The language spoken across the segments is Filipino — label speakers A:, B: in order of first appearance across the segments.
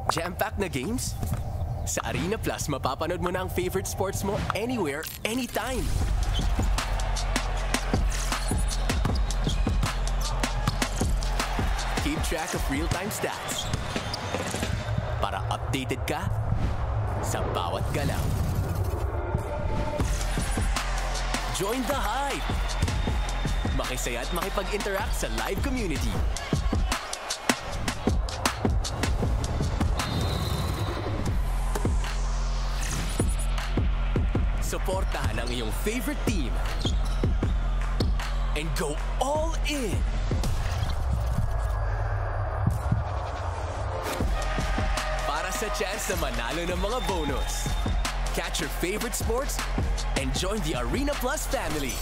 A: Jam-packed na games? Sa Arena Plus, mapapanood mo na ang favorite sports mo anywhere, anytime. Keep track of real-time stats para updated ka sa bawat galaw. Join the hype! Makisaya at makipag-interact sa live community. Suportahan ang iyong favorite team and go all in! Para sa chance na manalo ng mga bonus. Catch your favorite sports and join the Arena Plus family.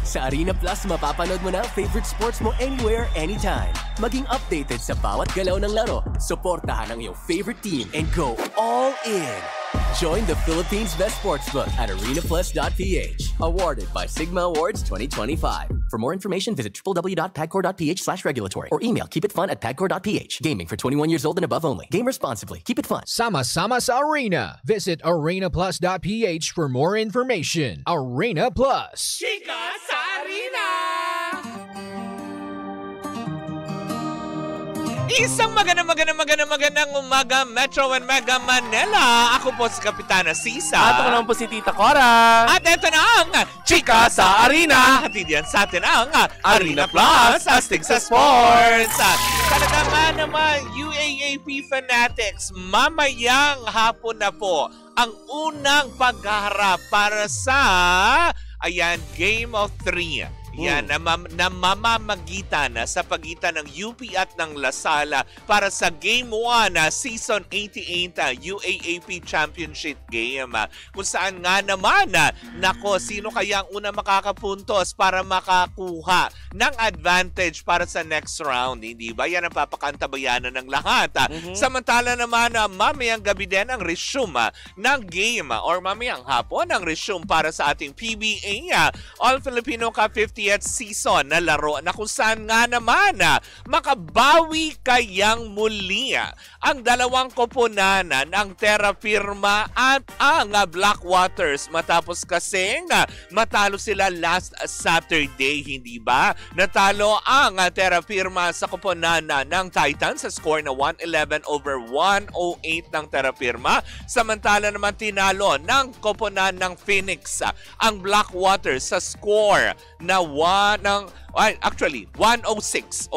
A: Sa Arena Plus, mapapanood mo na ang favorite sports mo anywhere, anytime. Maging updated sa bawat galaw ng laro. Suportahan ang iyong favorite team and go all in. Join the Philippines' best sportsbook at arenaplus.ph. Awarded by Sigma Awards 2025. For more information, visit www.pagcor.ph/regulatory or email keepitfun@pagcor.ph. Gaming for 21 years old and above only. Game responsibly. Keep it fun.
B: Sama-sama sa Arena. Visit arenaplus.ph for more information. Arena Plus.
C: Chika sa Arena! Isang magandang umaga, Metro and Mega Manila. Ako po si Kapitana Sisa.
D: At ako naman po si Tita Cora.
C: At ito na ang Chika sa Arena. Hatid yan sa atin ang Arena Plus, astig sa sports. Talaga nga naman, UAAP Fanatics, mamayang hapon na po ang unang pagharap para sa Game of 3. Yan, namamagitan sa pagitan ng UP at ng Lasala para sa Game 1 Season 88 UAAP Championship Game. Kung saan nga naman, sino kaya ang una makakapuntos para makakuha ng advantage para sa next round, hindi ba? Yan ang papakantabayanan ng lahat. Samantala naman, mamayang gabi din ang resume ng game or mamayang hapon ang resume para sa ating PBA All-Filipino Cup 50th season na laro na kung saan nga naman makabawi kayang muli ang dalawang koponanan, ang Terra Firma at ang Black Waters matapos kasing matalo sila last Saturday, hindi ba? Natalo ang Terra Firma sa koponanan ng Titans sa score na 111-108 ng Terra Firma. Samantala naman tinalo ng koponan ng Phoenix ang Black Waters sa score na 106-98.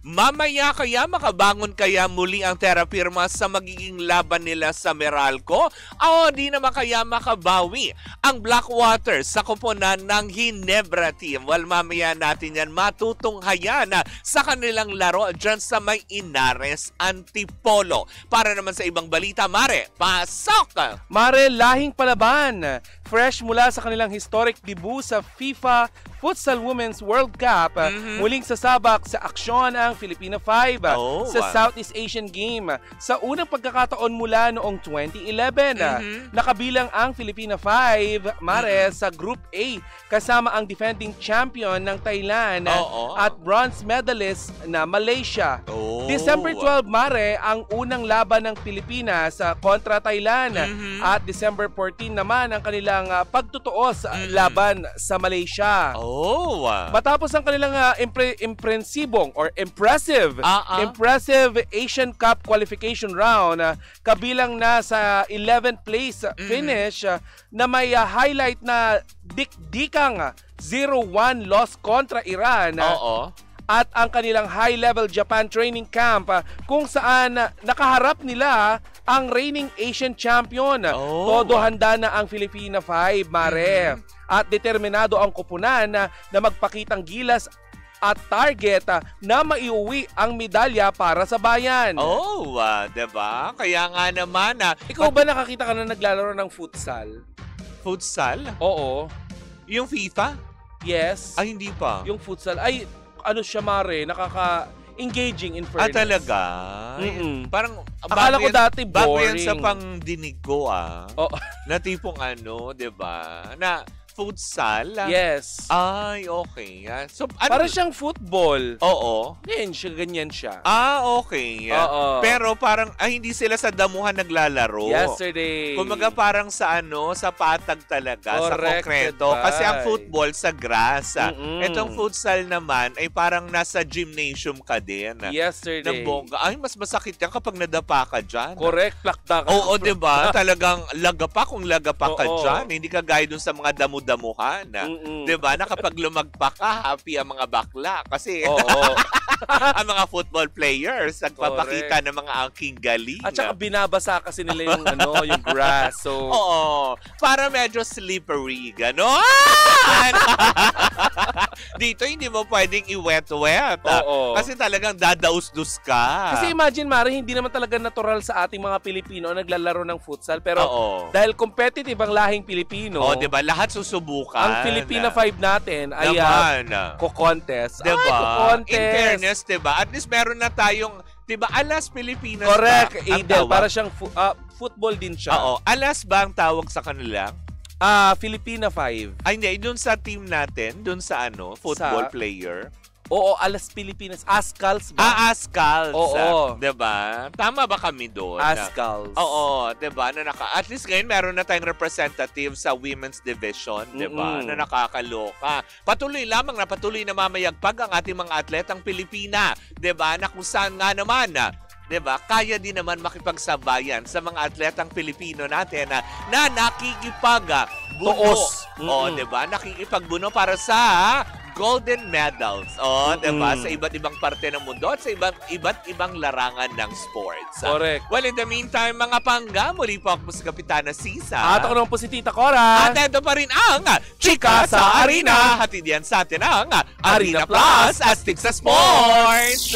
C: Mamaya kaya makabangon kaya muli ang Terra Firma sa magiging laban nila sa Meralco? O di naman kaya makabawi ang Black Waters sa koponan ng Ginebra team? Well, mamaya natin yan matutunghayan sa kanilang laro dyan sa may Inares Antipolo. Para naman sa ibang balita, Mare, pasok!
D: Mare, lahing palaban. Fresh mula sa kanilang historic debut sa FIFA Futsal Women's World Cup, muling sasabak sa aksyon ang Filipina 5 sa Southeast Asian Game. Sa unang pagkakataon mula noong 2011, nakabilang ang Filipina 5, Mare, sa Group A kasama ang defending champion ng Thailand at bronze medalist na Malaysia. December 12, Mare, ang unang laban ng Pilipinas kontra Thailand at December 14 naman ang kanilang pagtutuos laban sa Malaysia. Matapos ang kanilang impressive Asian Cup qualification round, kabilang na sa 11th place finish na may highlight na dikdikang 0-1 loss kontra Iran. At ang kanilang high-level Japan training camp kung saan nakaharap nila ang reigning Asian champion. Todo handa na ang Filipina 5, Mare. At determinado ang koponan na magpakitang gilas at target na maiuwi ang medalya para sa bayan.
C: Diba? Kaya nga naman
D: ikaw ba nakakita ka na naglalaro ng futsal?
C: Futsal?
D: Oo.
C: Yung FIFA?
D: Yes.
C: Ay, hindi pa.
D: Yung futsal, ay ano siya, Mare, engaging in fairness.
C: Talaga? Parang,
D: akala ko dati
C: bago yan
D: boring.
C: sa pangdinig ko, na tipong diba? Na futsal?
D: Yes.
C: Ay, okay. So,
D: para siyang football.
C: Oo.
D: Ganyan siya.
C: Okay.
D: Oo.
C: Pero parang, hindi sila sa damuhan naglalaro.
D: Yesterday.
C: Kumaga parang sa sa patag talaga, sa konkreto. Kasi ang football sa grass. Itong futsal naman ay parang nasa gymnasium ka din.
D: Yesterday.
C: Ng bongga. Ay, mas masakit yan kapag nadapa ka dyan.
D: Correct. Plakda ka.
C: Oo, diba? Talagang lagapa kung lagapa ka dyan. Hindi ka gaya dun sa mga damuhan. Diba? Na kapag lumagpa ka, happy ang mga bakla. Kasi ang mga football players nagpapakita ng mga angking galing.
D: At saka binabasa kasi nila yung yung grass. So
C: para medyo slippery, gano'n. Dito hindi mo pwedeng i-wet-wet. Kasi talagang dadaus-dus ka.
D: Kasi imagine, Mare, hindi naman talaga natural sa ating mga Pilipino naglalaro ng futsal. Pero dahil competitive ang lahing Pilipino,
C: diba? Lahat susubukan.
D: Ang Filipina 5 natin ay ko-contest.
C: Diba? In fairness, diba? At least meron na tayong, diba, Alas Pilipinas.
D: Correct, Adel. Para siyang football din siya.
C: Alas ba ang tawag sa kanila?
D: Filipina 5.
C: Ay, hindi. Doon sa team natin, doon sa football player.
D: Oo, Alas Pilipinas. Ascals ba?
C: Ascals.
D: Oo.
C: Diba? Tama ba kami doon?
D: Ascals.
C: Oo, diba? At least ngayon meron na tayong representative sa women's division, diba? Na nakakaloka. Patuloy na mamayagpag ang ating mga atletang Pilipina, diba? Na kung saan nga naman, diba? Kaya din naman makipagsabayan sa mga atletang Pilipino natin na nakikipagbuno. Diba? Nakikipagbuno para sa golden medals. Diba? Sa iba't ibang parte ng mundo at sa iba't ibang larangan ng sports.
D: Correct.
C: Well, in the meantime, mga pangga, muli po ako si Kapitana Sisa.
D: At ako naman po si Tita Cora.
C: At ito pa rin ang Chika sa Arena. Hatid yan sa atin ang Arena Plus Astig sa Sports.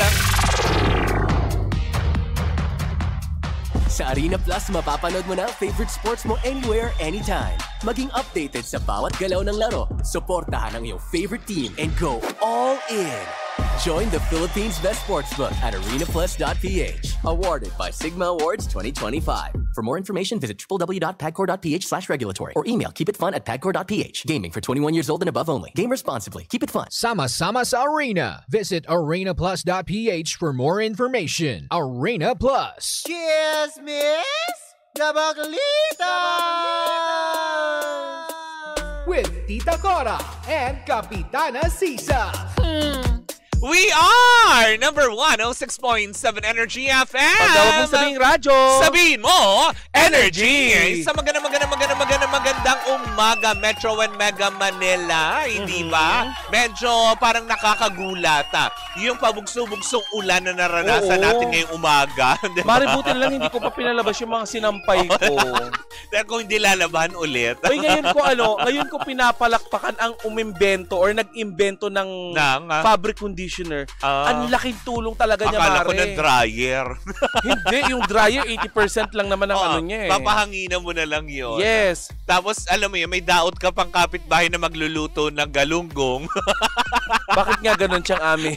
A: Sa Arena Plus, mapapanood mo na ang favorite sports mo anywhere, anytime. Maging updated sa bawat galaw ng laro. Suportahan ang iyong favorite team and go all in. Join the Philippines' best sportsbook at arenaplus.ph. Awarded by Sigma Awards 2025. For more information, visit www.pagcor.ph/regulatory or email keepitfun@pagcor.ph. Gaming for 21 years old and above only. Game responsibly. Keep it fun.
B: Sama-sama sa Arena. Visit arenaplus.ph for more information. Arena Plus.
E: Cheers, Miss Gabaglita!
B: With Tita Cora and Kapitana Sisa.
C: We are number 106.7 Energy FM.
D: Pagdawag mo sabihing radyo.
C: Sabihin mo, Energy. Sa magandang umaga, Metro and Mega Manila. Hindi ba? Medyo parang nakakagulat. Yung pabugso-bugsong ulan na naranasan natin ngayong umaga. Diba?
D: Maributin lang, hindi ko pa pinalabas yung mga sinampay ko.
C: Dahil kung hindi lalaban ulit.
D: Uy, ngayon ko pinapalakpakan ang umimbento or nag-imbento ng fabric conditioner. Ang laking tulong talaga niya, Mare.
C: Akala ko ng dryer.
D: Hindi, yung dryer 80% lang naman ang niya eh.
C: Papahanginan mo na lang yun.
D: Yes.
C: Tapos, alam mo yun, may daot ka pang kapitbahay na magluluto ng galunggong.
D: Bakit nga ganun siyang amin?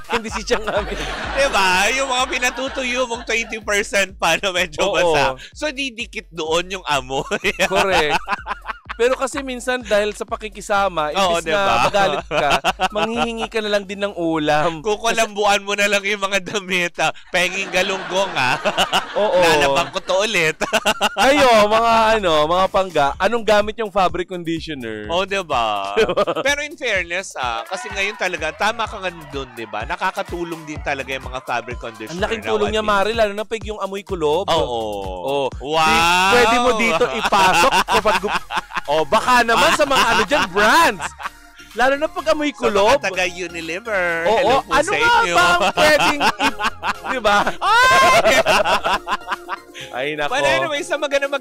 D: Hindi si siyang amin.
C: Diba? Yung mga pinatutuyo mong 20% pa na medyo basa. So, didikit doon yung amoy.
D: Correct. Pero kasi minsan dahil sa pakikisama, imbis na magalit ka, manghihingi ka na lang din ng ulam.
C: Kukulambuan mo na lang yung mga damit. Penging galunggong
D: Oo.
C: Lalabang ko to ulit.
D: Ayo, mga pangga, anong gamit yung fabric conditioner?
C: Diba? Pero in fairness, kasi ngayon talaga, tama ka nga doon, diba? Nakakatulong din talaga yung mga fabric conditioner.
D: Ang laking tulong niya, Mare, lalo na pag yung amoy kulob.
C: Oo. Wow!
D: Pwede mo dito ipasok kapag baka naman sa mga brands. Lalo na pag amoy kulob.
C: Sa mga taga-Unilever.
D: Oo,
C: Hello po
D: ano
C: sa
D: nga
C: inyo.
D: ba ang pwedeng di ba? Ay, nako.
C: But anyway, sa magandang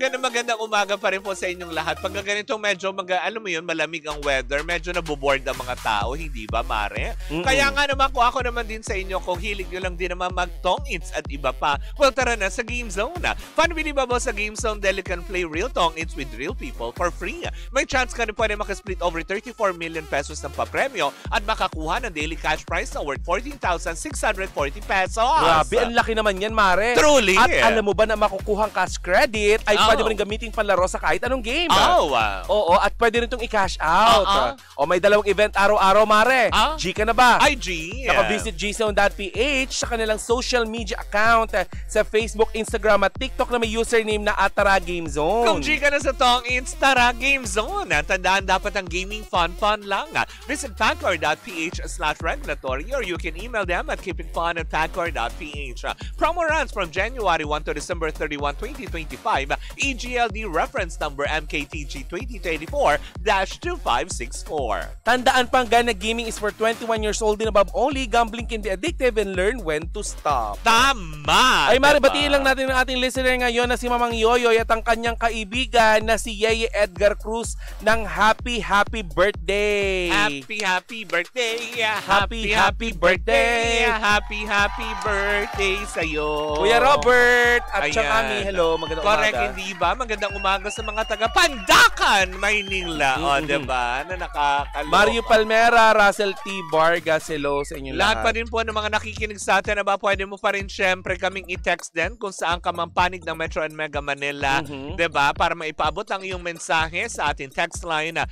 C: umaga pa rin po sa inyong lahat. Pag ganito medyo, alam mo yun, malamig ang weather, medyo naboboard ang mga tao, hindi ba, Mare? Kaya nga naman, kung ako naman din sa inyo, kung hilig nyo lang din naman mag-tong-its at iba pa, well, tara na sa Game Zone. Fun believable sa Game Zone dahil you can play real tong-its with real people for free. May chance ka rin pwede makasplit over 34 million pesos ng papremyo at makakuha ng daily cash prize na worth 14,640 pesos.
D: Grabe, ang laki naman yan, Mare.
C: Truly.
D: At alam mo ba na makukuhang cash credit ay pwede mo rin gamitin panlaro sa kahit anong game.
C: Oh, wow.
D: Oo, at pwede rin itong i-cash out. O may dalawang event araw-araw, Mare. G ka na ba?
C: Ay, G.
D: Naka-visit gzone.ph sa kanilang social media account sa Facebook, Instagram at TikTok na may username na @TaraGameZone.
C: Kung G ka na sa tong-its, Tara Game Zone. Tandaan dapat ang gaming fun lang. Visit pancor.ph/regulatory or you can email them at keepingfun@pancor.ph. Promo runs from January 1 to December 31, 2025. EGLD reference number MKTG 2024-2564.
D: Tandaan pang Gana Gaming is for 21 years old and above only. Gambling can be addictive and learn when to stop.
C: Tama!
D: Ay, Mare, batiin lang natin ang ating listener ngayon na si Mamang Yoyoy at ang kanyang kaibigan na si Yeye Edgar Cruz ng happy birthday!
C: Happy birthday!
D: Happy birthday!
C: Happy birthday sa'yo!
D: Kuya Robert at
C: Ayan.
D: siyang Ami, hello, magandang
C: Correct,
D: umaga.
C: hindi ba? Magandang umaga sa mga taga-Pandakan, Maynila. O, diba? Na nakakaloka.
D: Mario Palmera, Russell T. Vargas, hello sa inyong
C: Lahat
D: lahat.
C: pa rin po ng mga nakikinig sa atin na ba, pwede mo pa rin syempre kaming i-text din kung saan ka mang panig ng Metro and Mega Manila, diba? Para maipaabot ang iyong mensahe sa ating text line na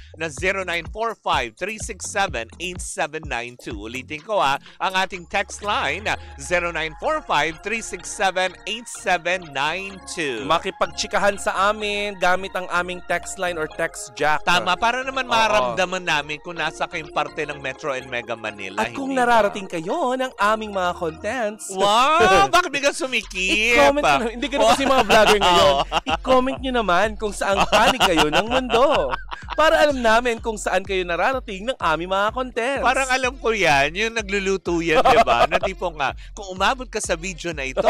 C: 0945-367-8792. Ulitin ko ang ating text line na 0945-367-8792.
D: Makipagtsikahan sa amin gamit ang aming text line or text jack.
C: Tama, para naman maramdaman namin kung nasa kayong parte ng Metro and Mega Manila.
D: At kung
C: hindi
D: nararating kayo ng aming mga contents,
C: wow! Bakit biglang sumikip?
D: i-comment nyo naman. Hindi ganun kasi mga vlogger ngayon. I-comment nyo naman kung saan panig kayo ng mundo. Para alam namin kung saan kayo nararating ng aming mga contents.
C: Parang alam ko yan, yung nagluluto yan, di ba? Na tipong nga, kung umabot ka sa video na ito,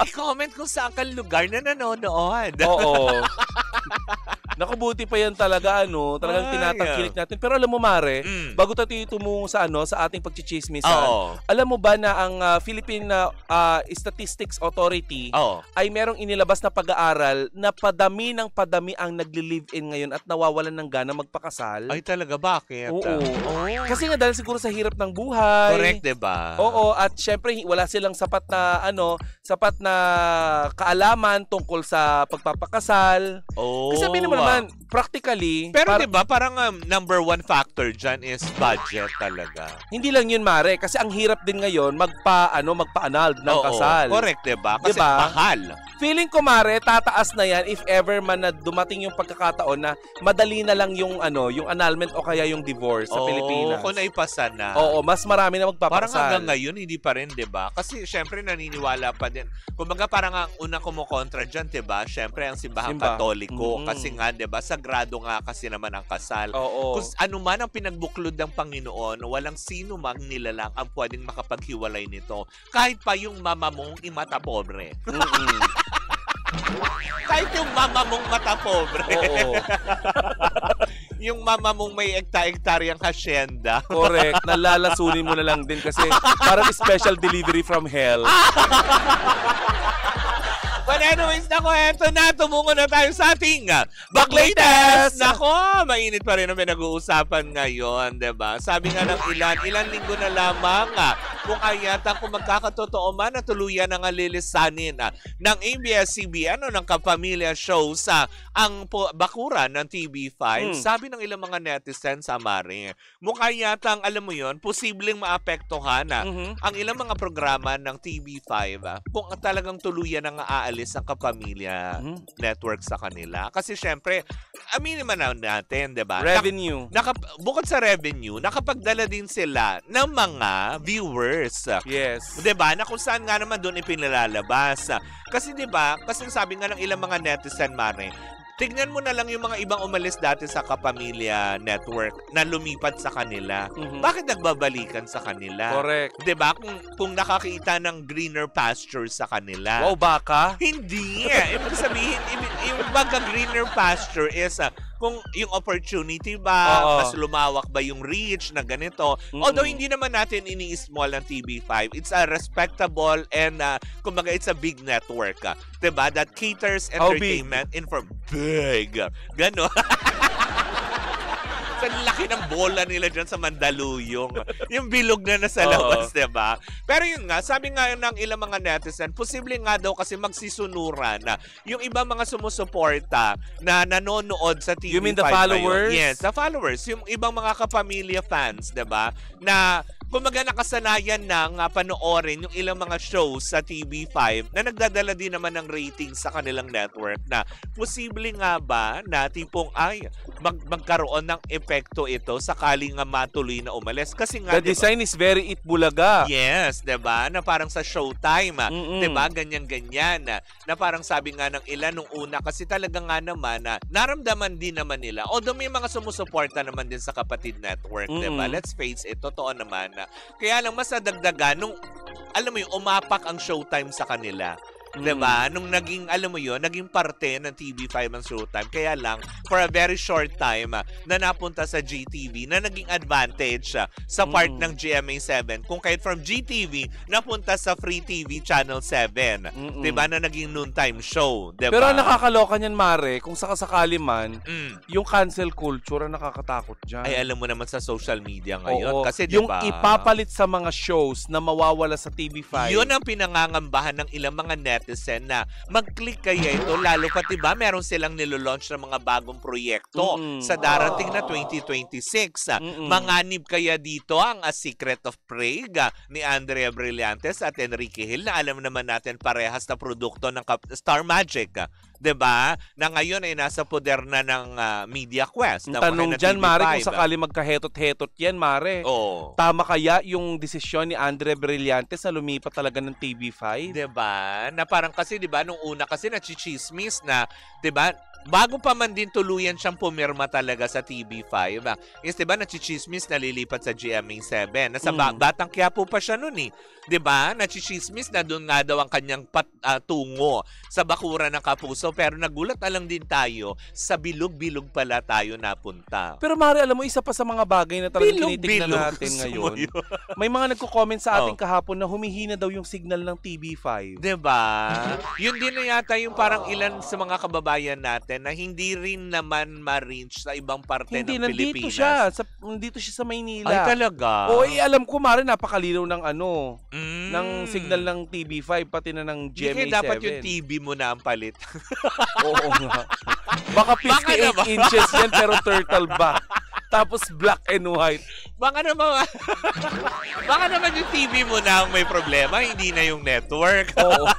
C: i-comment kung saan kang lugar na nanonood.
D: Oo. Naku, buti pa yan talaga, talagang tinatangkilik natin. Pero alam mo, Mare, bago tayo tumungo sa ating pagchichismisan, alam mo ba na ang Philippine Statistics Authority ay merong inilabas na pag-aaral na padami ng padami ang nagli-live-in ngayon at nawawalan ng gana magpakasal?
C: Ay talaga, bakit?
D: Oo. Kasi nga dahil siguro sa hirap ng buhay.
C: Correct, diba?
D: Oo, at syempre wala silang sapat na kaalaman tungkol sa pagpapakasal. Kasi sabihin mo naman, practically.
C: Pero diba, parang number one factor dyan is budget talaga.
D: Hindi lang yun, Mare, kasi ang hirap din ngayon magpa-annulled ng kasal.
C: Correct, diba? Kasi
D: Diba?
C: mahal.
D: Feeling ko, Mare, tataas na yan if ever man na dumating yung pagkakataon na madali na lang yung annulment o kaya yung divorce sa Pilipinas.
C: Kung naipasa na.
D: Oo, mas marami na magpapakasal.
C: Parang hanggang ngayon, hindi pa rin, diba? Kasi syempre naniniwala pa din. Kumbaga parang ang unang kumukontra dyan, diba? Syempre ang simbahang Katoliko. Kasi nga, diba? Sagrado nga kasi naman ang kasal.
D: Oo.
C: Kung ano man ang pinagbuklod ng Panginoon, walang sino mang nilalang ang pwedeng makapaghiwalay nito. Kahit pa yung mama mong imata pobre. Kahit yung mama mong mata pobre.
D: Oo.
C: Yung mama mong may ekta-ektaryang hasyenda.
D: Correct. Nalalasunin mo na lang din kasi parang special delivery from hell.
C: But anyways, nako, eto na. Tumungo na tayo sa ating Baklatest! Nako, mainit pa rin ang pinag-uusapan ngayon, diba? Sabi nga ng ilan linggo na lamang kung ayatang kung magkakatotoo man na tuluyan ang lilisanin ng ABS-CBN o ng Kapamilya Shows ang bakuran ng TV5. Sabi ng ilang mga netizens, Mare, mukha yatang, alam mo yon, posibleng maapektuhan ang ilang mga programa ng TV5 kung talagang tuluyan ang aalis ang Kapamilya Network sa kanila. Kasi syempre, aminin man natin, diba?
D: Revenue.
C: Bukod sa revenue, nakapagdala din sila ng mga viewers.
D: Yes.
C: Diba? Na kung saan nga naman doon ipinilalabas. Kasi diba, kasi sabi nga ng ilang mga netizen, Mare, tignan mo na lang yung mga ibang umalis dati sa Kapamilya Network na lumipat sa kanila. Bakit nagbabalikan sa kanila?
D: Correct.
C: Diba? Kung nakakita ng greener pastures sa kanila.
D: Wow, baka?
C: Hindi. Ibig sabihin, yung baga greener pasture is kung yung opportunity ba, mas lumawak ba yung reach na ganito. Although hindi naman natin ini-small ng TV5, it's a respectable and kumbaga it's a big network. Diba? That caters entertainment big. Gano. Sa laki ng bola nila dyan sa Mandaluyong. Yung bilog na nasa labas, diba? Pero yun nga, sabi nga ng ilang mga netizen, posible nga daw kasi magsisunuran na yung ibang mga sumusuporta na nanonood sa TV5.
D: You mean the followers?
C: Yes, the followers. Yung ibang mga kapamilya fans, diba? Na kumaga nakasanayan ng panoorin yung ilang mga shows sa TV5 na nagdadala din naman ng ratings sa kanilang network na posible nga ba na tipong magkaroon ng epekto ito sakaling nga matuloy na umalis. Kasi nga,
D: the design is very Itbulaga.
C: Yes, diba? Na parang sa Showtime, diba? Ganyan-ganyan. Na parang sabi nga ng ilan nung una kasi talaga nga naman naramdaman din naman nila. Although may mga sumusuporta naman din sa Kapatid Network, diba? Let's face it, totoo naman. Kaya lang mas nadagdagan nung, alam mo yun, umapak ang Showtime sa kanila. Diba? Nung naging, alam mo yun, naging parte ng TV5 ang Showtime. Kaya lang, for a very short time, na napunta sa GTV, na naging advantage sa part ng GMA7. Kung kahit from GTV, napunta sa Free TV Channel 7. Diba? Na naging noontime show. Diba?
D: Pero nakakaloka niyan, Mare, kung sakasakali man, yung cancel culture ang nakakatakot dyan.
C: Ay, alam mo naman sa social media ngayon.
D: Oo.
C: Kasi
D: yung
C: diba?
D: ipapalit sa mga shows na mawawala sa TV5.
C: Yun ang pinangangambahan ng ilang mga netizen na mag-click kaya ito, lalo pa diba meron silang nilolaunch ng mga bagong proyekto sa darating na 2026. Manganib kaya dito ang A Secret of Prague ni Andrea Brillantes at Enrique Hill na alam naman natin parehas na produkto ng Star Magic. Diba? Na ngayon ay nasa poder na ng Media Quest.
D: Tanong dyan, Mare, kung sakali magkahetot-hetot yan, Mare. Tama kaya yung desisyon ni Andre Brillantes na lumipat talaga ng TV5?
C: Diba? Na parang kasi, diba, nung una kasi nachichismis na, diba, bago pa man din tuluyan siyang pumirma talaga sa TV5, is diba nachichismis na lilipat sa GMA7. Nasa Batang Quiapo pa siya nun eh. Diba? Nachichismis na doon nga daw ang kanyang tungo sa bakuran ng Kapuso. Pero nagulat na lang din tayo, sa bilog-bilog pala tayo napunta.
D: Pero Mare, alam mo, isa pa sa mga bagay na talagang tinitignan natin ngayon. May mga nagko-comment sa ating kahapon na humihina daw yung signal ng TV5.
C: Diba? Yun din na yata yung parang ilan sa mga kababayan natin na hindi rin naman ma-reach sa ibang parte ng Pilipinas.
D: Nandito siya sa Maynila.
C: Ay, talaga?
D: Oo, alam ko, Mare, napakalinaw ng ng signal ng TV5, pati na ng GMA7.
C: Hindi dapat yung TV mo na ang palit.
D: Oo nga. Baka 58 inches yan, pero turtle back. Tapos black and white.
C: Baka naman yung TV mo na ang may problema, hindi na yung network.
D: Oo.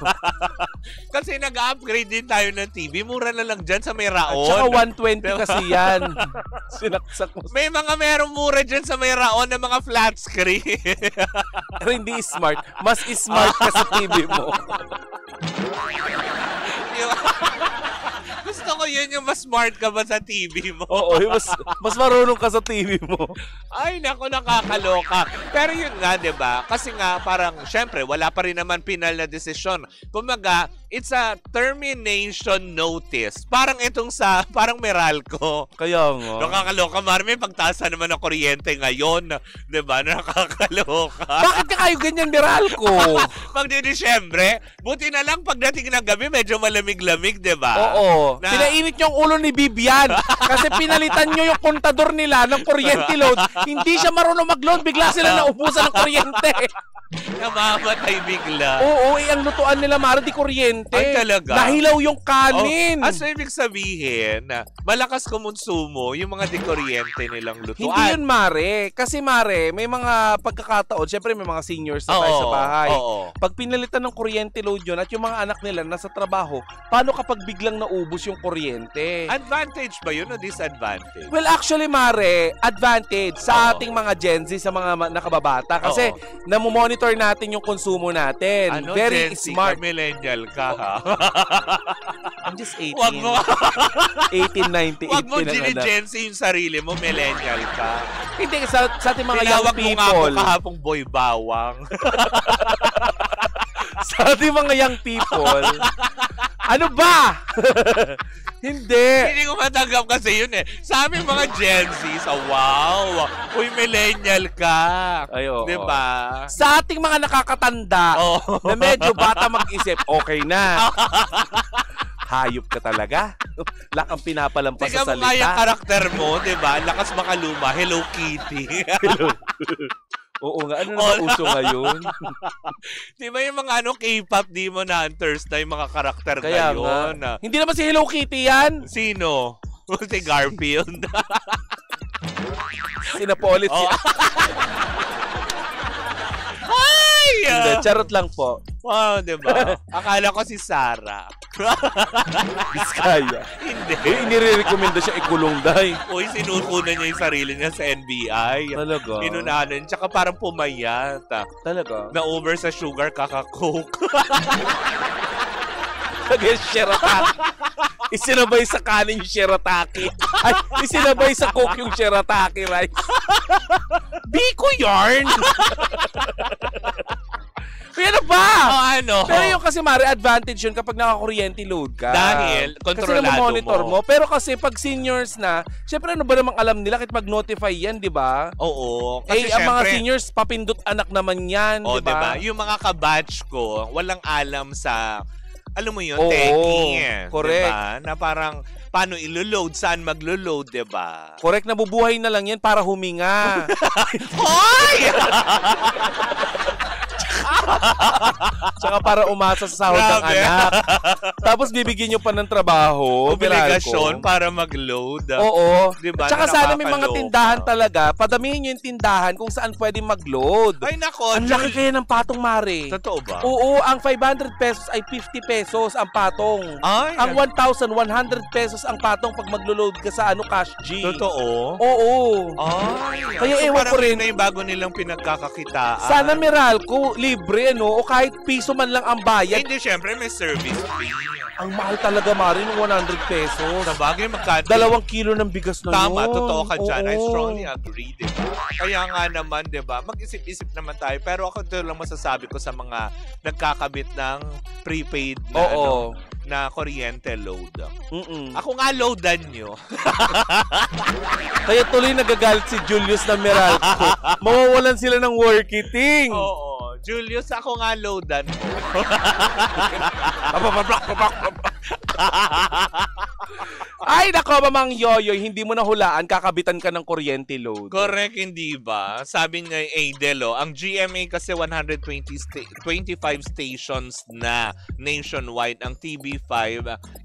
C: Kasi nag-upgrade din tayo ng TV. Mura na lang dyan sa may raon.
D: At saka 120 kasi yan. Sinaksak mo.
C: May mga merong mura dyan sa may raon na mga flat screen.
D: Pero hindi smart. Mas smart ka sa TV mo.
C: Gusto ko yun yung mas smart ka ba sa TV mo?
D: Oo, mas marunong ka sa TV mo.
C: Ay, naku, nakakaloka. Pero yun nga, diba? Kasi nga, parang, syempre, wala pa rin naman final na desisyon. Kumaga, it's a termination notice. Parang itong parang Meralco.
D: Kaya nga.
C: Nakakaloka, Marme, pagtasa naman ng kuryente ngayon. Diba? Nakakaloka.
D: Bakit ka kayo ganyan, Meralco?
C: Pag di Disyembre, buti na lang pagdating ng gabi, medyo malamig-lamig, diba?
D: Oo. Pinainit niyo ang ulo ni Bibian kasi pinalitan niyo yung kontador nila ng kuryente load. Hindi siya marunong mag-load, bigla sila naubusan ng kuryente.
C: Namamatay bigla.
D: Oo, ang lutuan nila, Mare, di kuryente.
C: Ay, talaga?
D: Nahilaw yung kanin.
C: So, ibig sabihin, malakas kumonsumo yung mga di kuryente nilang lutuan.
D: Hindi yun, Mare. Kasi, Mare, may mga pagkakataon, syempre may mga seniors na tayo sa bahay. Pag pinalitan ng kuryente load yun at yung mga anak nila nasa trabaho, paano kapag biglang naubos yung kuryente.
C: Advantage ba yun o disadvantage?
D: Well, actually, Mare, advantage sa ating mga Gen Z, sa mga nakababata. Kasi namomonitor natin yung konsumo natin.
C: Ano,
D: very
C: Gen Z
D: smart.
C: ka, millennial ka, ha?
D: I'm just 18.
C: Wag mo.
D: 1898
C: Wag mo Gen Z yung sarili mo, millennial ka.
D: Hindi, sa ating mga young
C: Tinawag mo nga ako
D: people.
C: kahapong boy bawang.
D: Sa ating mga young people. Ano ba? Hindi.
C: Hindi ko matanggap kasi yun eh. Sa aming mga Gen Z, wow, uy, millennial ka.
D: Ay, oo.
C: Diba?
D: Sa ating mga nakakatanda na medyo bata mag-isip, okay na. Hayop ka talaga. Lakang pinapalampas sa
C: Tingnan mo
D: salita.
C: nga yung karakter mo, diba? Lakas makaluma, Hello Kitty.
D: Hello. Oo nga, ano na uso ngayon?
C: Di ba yung mga K-pop Demon Hunters na yung mga karakter
D: Kaya
C: ngayon?
D: Nga. Hindi naman si Hello Kitty yan.
C: Sino? Si Garfield.
D: Sinapolit siya.
C: Ay!
D: Hindi, charot lang po.
C: Wow, diba? Akala ko si Sarah.
D: Biskaya.
C: Hindi.
D: Inirekomenda siya ikulong dahi.
C: Uy, sinukunan niya yung sarili niya sa NBI.
D: Talaga?
C: Inunahan. Tsaka parang pumayat.
D: Talaga?
C: Na-over sa sugar, kaka-coke.
D: Lagyan shirataki. Isinabay sa kanin yung shirataki. Ay, isinabay sa coke yung shirataki rice. Biko yarn! Kaya na ba?
C: Ano?
D: Pero yung kasi Mare, advantage yun kapag naka-kuryente load ka.
C: Dahil, kontrolado
D: kasi monitor mo. Pero kasi pag seniors na, syempre ano ba namang alam nila kahit mag-notify yan, di ba?
C: Oo. Kasi
D: Ang mga
C: syempre,
D: seniors, papindot anak naman yan, di ba?
C: Yung mga kabatch ko, walang alam sa, alam mo yun,
D: Oo,
C: techie.
D: correct.
C: Diba? Na parang, paano ilo-load, saan mag-load, diba?
D: Correct, nabubuhay na lang yan para huminga.
C: Hoy!
D: Tsaka para umasa sa sahod ng
C: Grabe.
D: anak. Tapos bibigyan nyo pa ng trabaho.
C: Obligasyon
D: Meralco.
C: para mag-load.
D: Oo.
C: Diba?
D: Tsaka
C: Na
D: sana may mga
C: nakakaloka.
D: tindahan talaga. Padamihin nyo yung tindahan kung saan pwede mag-load.
C: Ay, nako.
D: Ang laki kaya ng patong, Mare.
C: Totoo ba?
D: Oo, ang 500 pesos ay 50 pesos ang patong.
C: Ay,
D: Ang 1,100 pesos ang patong pag maglo-load ka sa Cash G.
C: totoo?
D: Oo.
C: Ay,
D: Kaya
C: so
D: ewan
C: parang
D: ko rin.
C: yun na yung bago nilang pinagkakakitaan.
D: Sana Meralco, libre, o kahit piso man lang ang
C: Eh,
D: bayad.
C: hindi, syempre may service fee.
D: Ang mahal talaga, Mare, ng 100 pesos.
C: Sa bagay, magkano?
D: 2 kilo ng bigas na
C: Tama,
D: yun.
C: totoo ka dyan. I
D: Oo.
C: strongly agree, diba? Kaya nga naman, diba, mag-isip-isip naman tayo. Pero ako ito lang masasabi ko sa mga nagkakabit ng prepaid na,
D: Oo.
C: na kuryente load.
D: Mm-mm.
C: Ako nga loadan nyo.
D: Kaya tuloy nagagalit si Julius na Meralco. Mawawalan sila ng workiting.
C: Oo. Julius, ako nga loadan mo.
D: Ay, nako, Mamang Yoyoy, hindi mo nahulaan, kakabitan ka ng kuryente load.
C: Correct, hindi ba? Sabi nga Adelo, ang GMA kasi 125 stations na nationwide. Ang TV5,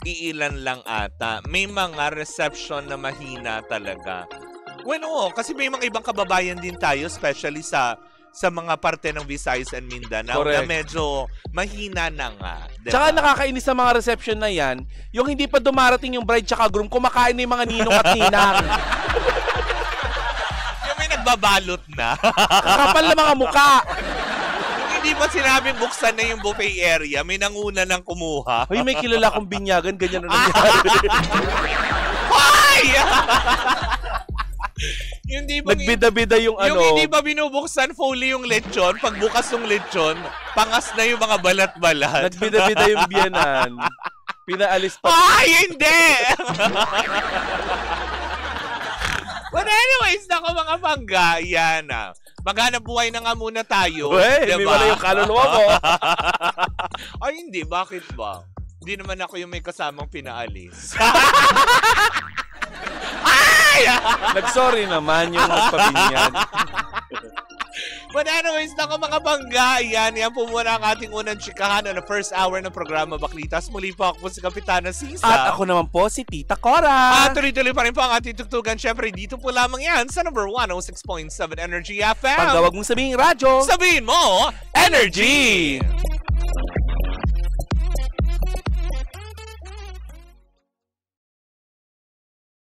C: iilan lang ata. May mga reception na mahina talaga. Well, kasi may mga ibang kababayan din tayo, especially sa mga parte ng Visayas and Mindanao.
D: Correct.
C: Na medyo mahina na nga. Diba?
D: Tsaka nakakainis sa mga reception na yan, yung hindi pa dumarating yung bride tsaka groom, kumakain na yung mga ninong at ninang.
C: Yung may nagbabalot na.
D: Kakapal na mga muka.
C: Yung hindi pa sinabing buksan na yung buffet area, may nanguna ng kumuha.
D: Hoy, may kilala kong binyagan, ganyan na nangyari.
C: Hoy! Yung di ba
D: Nagbida-bida yung
C: yung
D: ano.
C: hindi ba binubuksan fully yung lechon, pagbukas ng lechon, pangas na yung mga balat-balat.
D: Nagbida-bida yung biyanan. Pinaalis pa.
C: Ay, hindi! But anyways, nako mga pangga, yan na. Maghanap buhay na nga muna tayo.
D: Uy,
C: diba?
D: may wala yung kaluluwa mo.
C: Ay, hindi. Bakit ba? Hindi naman ako yung may kasamang pinaalis. Ay!
D: Nag-sorry naman yung magpabinyan.
C: But anyways, nako mga bangga, yan po muna ang ating unang chikahan on the first hour ng programa Baklitas. Muli po ako po si Kapitana Sisa.
D: At ako naman po si Tita Cora.
C: At tuloy-tuloy pa rin po ang ating tugtugan. Siyempre, dito po lamang yan sa number 106.7 Energy FM.
D: Pagkawag mong sabihin radyo.
C: Sabihin mo,
D: Energy!